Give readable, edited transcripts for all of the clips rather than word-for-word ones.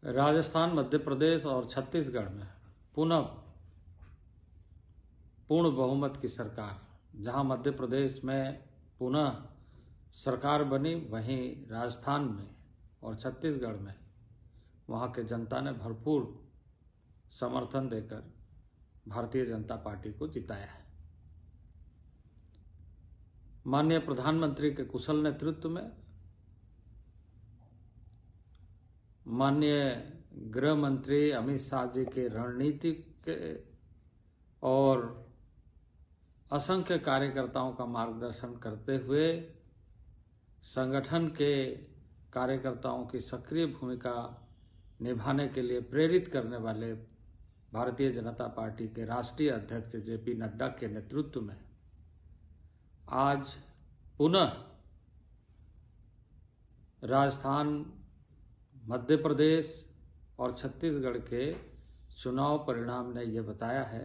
राजस्थान, मध्य प्रदेश और छत्तीसगढ़ में पुनः पूर्ण बहुमत की सरकार। जहां मध्य प्रदेश में पुनः सरकार बनी, वहीं राजस्थान में और छत्तीसगढ़ में वहां के जनता ने भरपूर समर्थन देकर भारतीय जनता पार्टी को जिताया है। माननीय प्रधानमंत्री के कुशल नेतृत्व में, माननीय गृह मंत्री अमित शाह जी के रणनीतिक और असंख्य कार्यकर्ताओं का मार्गदर्शन करते हुए संगठन के कार्यकर्ताओं की सक्रिय भूमिका निभाने के लिए प्रेरित करने वाले भारतीय जनता पार्टी के राष्ट्रीय अध्यक्ष जेपी नड्डा के नेतृत्व में आज पुनः राजस्थान, मध्य प्रदेश और छत्तीसगढ़ के चुनाव परिणाम ने यह बताया है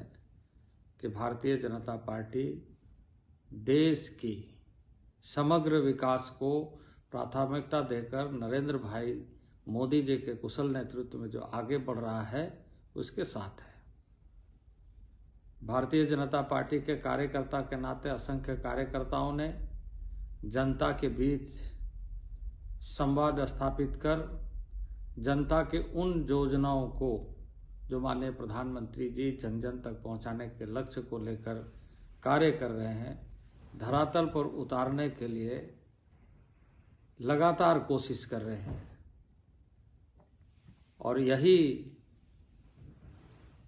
कि भारतीय जनता पार्टी देश की समग्र विकास को प्राथमिकता देकर नरेंद्र भाई मोदी जी के कुशल नेतृत्व में जो आगे बढ़ रहा है, उसके साथ है। भारतीय जनता पार्टी के कार्यकर्ता के नाते असंख्य कार्यकर्ताओं ने जनता के बीच संवाद स्थापित कर जनता के उन योजनाओं को जो माननीय प्रधानमंत्री जी जन जन तक पहुंचाने के लक्ष्य को लेकर कार्य कर रहे हैं, धरातल पर उतारने के लिए लगातार कोशिश कर रहे हैं। और यही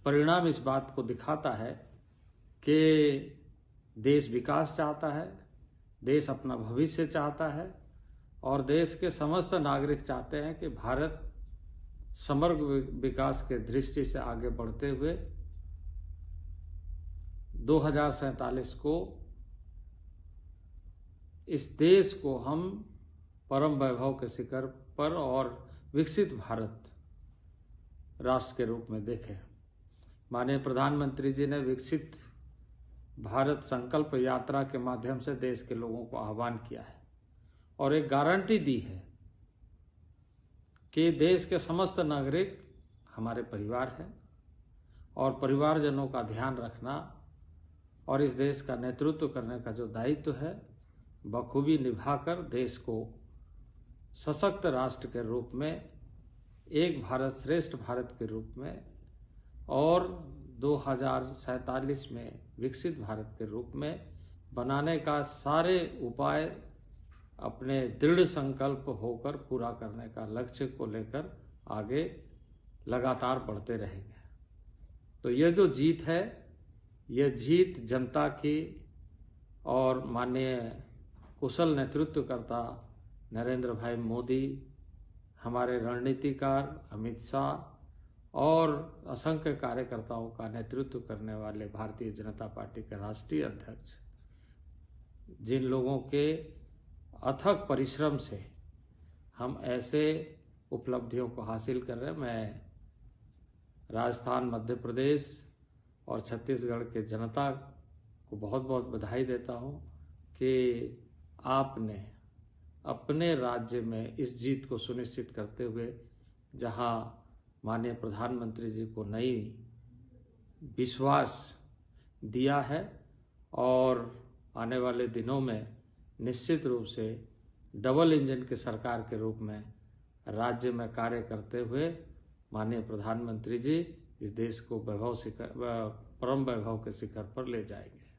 परिणाम इस बात को दिखाता है कि देश विकास चाहता है, देश अपना भविष्य चाहता है और देश के समस्त नागरिक चाहते हैं कि भारत समग्र विकास के दृष्टि से आगे बढ़ते हुए 2047 को इस देश को हम परम वैभव के शिखर पर और विकसित भारत राष्ट्र के रूप में देखें। माननीय प्रधानमंत्री जी ने विकसित भारत संकल्प यात्रा के माध्यम से देश के लोगों को आह्वान किया है और एक गारंटी दी है कि देश के समस्त नागरिक हमारे परिवार हैं और परिवारजनों का ध्यान रखना और इस देश का नेतृत्व करने का जो दायित्व है, बखूबी निभाकर देश को सशक्त राष्ट्र के रूप में, एक भारत श्रेष्ठ भारत के रूप में और 2047 में विकसित भारत के रूप में बनाने का सारे उपाय अपने दृढ़ संकल्प होकर पूरा करने का लक्ष्य को लेकर आगे लगातार बढ़ते रहेंगे। तो ये जो जीत है, ये जीत जनता की और माननीय कुशल नेतृत्वकर्ता नरेंद्र भाई मोदी, हमारे रणनीतिकार अमित शाह और असंख्य कार्यकर्ताओं का नेतृत्व करने वाले भारतीय जनता पार्टी के राष्ट्रीय अध्यक्ष, जिन लोगों के अथक परिश्रम से हम ऐसे उपलब्धियों को हासिल कर रहे हैं, मैं राजस्थान, मध्य प्रदेश और छत्तीसगढ़ के जनता को बहुत बहुत बधाई देता हूं कि आपने अपने राज्य में इस जीत को सुनिश्चित करते हुए, जहां माननीय प्रधानमंत्री जी को नई विश्वास दिया है और आने वाले दिनों में निश्चित रूप से डबल इंजन की सरकार के रूप में राज्य में कार्य करते हुए माननीय प्रधानमंत्री जी इस देश को परम वैभव के शिखर पर ले जाएंगे।